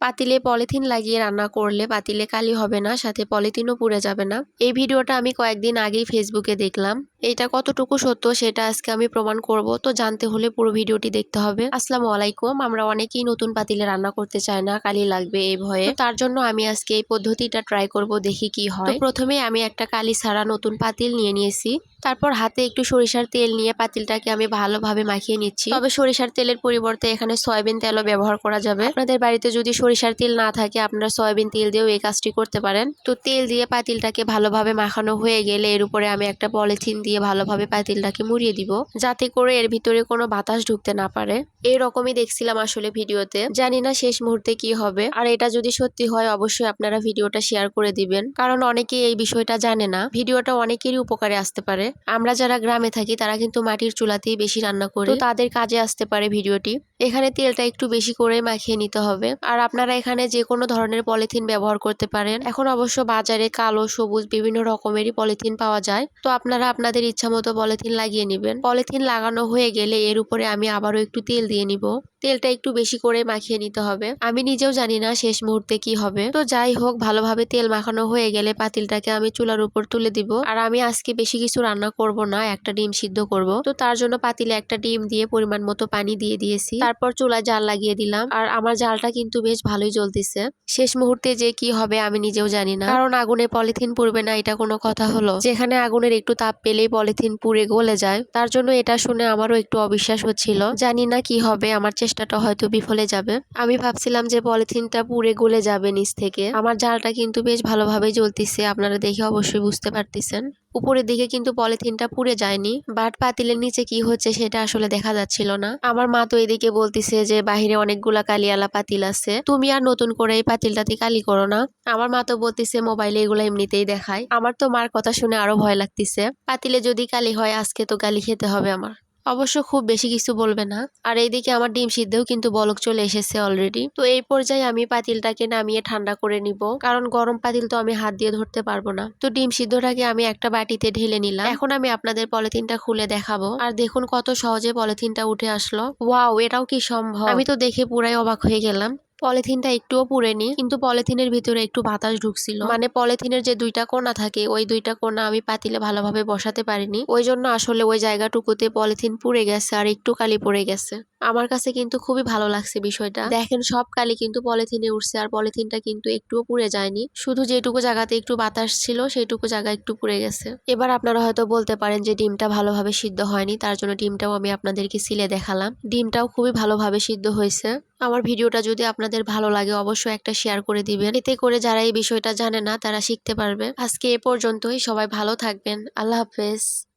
পাতিলে পলিথিন লাগিয়ে রান্না করলে পাতিলে কালি হবে না, সাথে পলিথিনও পুড়ে যাবে না। এই ভিডিওটা আমি কয়েকদিন আগেই ফেসবুকে দেখলাম। এটা কতটুকু সত্য সেটা আজকে আমি প্রমাণ করব। তো জানতে হলে পুরো ভিডিওটি দেখতে হবে। আসসালামু আলাইকুম। আমরা অনেকেই নতুন পাতিলে রান্না করতে চাই না, কালি লাগবে এই ভয়ে। তো তার জন্য আমি আজকে এই পদ্ধতিটা ট্রাই করব, দেখি কি হয়। তো প্রথমে আমি একটা কালি ছাড়া নতুন পাতিল নিয়ে নিয়েছি। তারপর হাতে একটু সরিষার তেল নিয়ে পাতিলটাকে আমি ভালোভাবে মাখিয়ে নিচ্ছি। তবে সরিষার তেলের পরিবর্তে এখানে সয়াবিন তেলও ব্যবহার করা যাবে। আপনাদের বাড়িতে যদি সরিষার তেল না থাকে আপনারা সয়াবিন তেল দিয়েও এই কাজটি করতে পারেন। তো তেল দিয়ে পাতিলটাকে ভালোভাবে মাখানো হয়ে গেলে এর উপরে আমি একটা পলিথিন দিয়ে ভালোভাবে পাতিলটাকে মুড়িয়ে দিব, যাতে করে এর ভিতরে কোনো বাতাস ঢুকতে না পারে। এইরকমই দেখছিলাম আসলে ভিডিওতে, জানি না শেষ মুহূর্তে কি হবে। আর এটা যদি সত্যি হয় অবশ্যই আপনারা ভিডিওটা শেয়ার করে দিবেন, কারণ অনেকেই এই বিষয়টা জানে না। ভিডিওটা অনেকেরই উপকারে আসতে পারে। আমরা যারা গ্রামে থাকি তারা কিন্তু মাটির চুলাতেই বেশি রান্না করি, তো তাদের কাজে আসতে পারে ভিডিওটি। এখানে তেলটা একটু বেশি করে মাখিয়ে নিতে হবে। আর আপনারা এখানে যে কোনো ধরনের পলিথিন ব্যবহার করতে পারেন। এখন অবশ্য বাজারে কালো, সবুজ বিভিন্ন রকমেরই পলিথিন পাওয়া যায়। তো আপনারা আপনাদের ইচ্ছা মতো পলিথিন লাগিয়ে নেবেন। পলিথিন লাগানো হয়ে গেলে এর উপরে আমি আবারও একটু তেল দিয়ে নিব। তেলটা একটু বেশি করে মাখিয়ে নিতে হবে। আমি নিজেও জানি না শেষ মুহূর্তে কি হবে। তো যাই হোক, ভালোভাবে তেল মাখানো হয়ে গেলে পাতিলটাকে আমি চুলার উপর তুলে দিব। আর আমি আজকে বেশি কিছু রান্না করব না, একটা ডিম সিদ্ধ করব। তো তার জন্য পাতিলে একটা ডিম দিয়ে পরিমাণ মতো পানি দিয়ে দিয়েছি। তারপর চুলায় জাল লাগিয়ে দিলাম। আর আমার জালটা কিন্তু বেশ ভালোই জ্বলতেছে। শেষ মুহূর্তে যে কি হবে আমি নিজেও জানি না, কারণ আগুনে পলিথিন পুড়বে না এটা কোনো কথা হলো? যেখানে আগুনের একটু তাপ পেলেই পলিথিন পুড়ে গলে যায়। তার জন্য এটা শুনে আমারও একটু অবিশ্বাস হচ্ছিল। জানি না কি হবে, আমার চেষ্টাটা হয়তো বিফলে যাবে। আমি ভাবছিলাম যে পলিথিনটা পুড়ে গলে যাবে নিচ থেকে। আমার জালটা কিন্তু বেশ ভালোভাবে জ্বলতেছে, আপনারা দেখে অবশ্যই বুঝতে পারতেছেন। উপরের দিকে কিন্তু পলিথিনটা পুড়ে যায়নি, বাট পাতিলের নিচে কি হচ্ছে সেটা আসলে দেখা যাচ্ছিল না। আমার মা তো এদিকে বলতিছে যে বাহিরে অনেকগুলা কালিয়ালা পাতিল আছে, তুমি আর নতুন করে এই পাতিলটাতে কালি করো না। আমার মা তো বলতিছে মোবাইলে এগুলো এমনিতেই দেখায়। আমার তো মার কথা শুনে আরো ভয় লাগতিছে। পাতিলে যদি কালি হয় আজকে তো গালি খেতে হবে আমার। অবশ্য খুব বেশি কিছু বলবে না। আর এইদিকে আমার ডিম সিদ্ধেও কিন্তু বলক চলে এসেছে অলরেডি। তো এই পর্যায়ে আমি পাতিলটাকে নামিয়ে ঠান্ডা করে নিব, কারণ গরম পাতিল তো আমি হাত দিয়ে ধরতে পারবো না। তো ডিম সিদ্ধটাকে আমি একটা বাটিতে ঢেলে নিলাম। এখন আমি আপনাদের পলিথিনটা খুলে দেখাবো। আর দেখুন কত সহজে পলিথিনটা উঠে আসলো। ওয়াও, এটাও কি সম্ভব! আমি তো দেখে পুরাই অবাক হয়ে গেলাম। পলিথিনটা একটুও পুড়েনি, কিন্তু পলিথিনের ভিতরে একটু বাতাস ঢুকছিল। মানে পলিথিনের যে দুইটা কোণা থাকে ওই দুইটা কোণা আমি পাতিলে ভালোভাবে বসাতে পারিনি, ওই জন্য আসলে ওই জায়গাটুকুতে পলিথিন পুড়ে গেছে আর একটু কালি পড়ে গেছে। আমার কাছে কিন্তু খুবই ভালো লাগছে বিষয়টা। দেখেন সব কালি কিন্তু পলিথিনে উঠছে, আর পলিথিনটা কিন্তু একটুও পুড়ে যায়নি। শুধু যেটুকু জায়গাতে একটু বাতাস ছিল সেইটুকু জায়গা একটু পুড়ে গেছে। এবার আপনারা হয়তো বলতে পারেন যে ডিমটা ভালোভাবে সিদ্ধ হয়নি, তার জন্য ডিমটাও আমি আপনাদেরকে সিলে দেখালাম। ডিমটাও খুবই ভালোভাবে সিদ্ধ হয়েছে। আমার ভিডিওটা যদি আপনাদের ভালো লাগে অবশ্যই একটা শেয়ার করে দিবেন, এতে করে যারা এই বিষয়টা জানে না তারা শিখতে পারবে। আজকে এ পর্যন্তই, সবাই ভালো থাকবেন। আল্লাহ হাফেজ।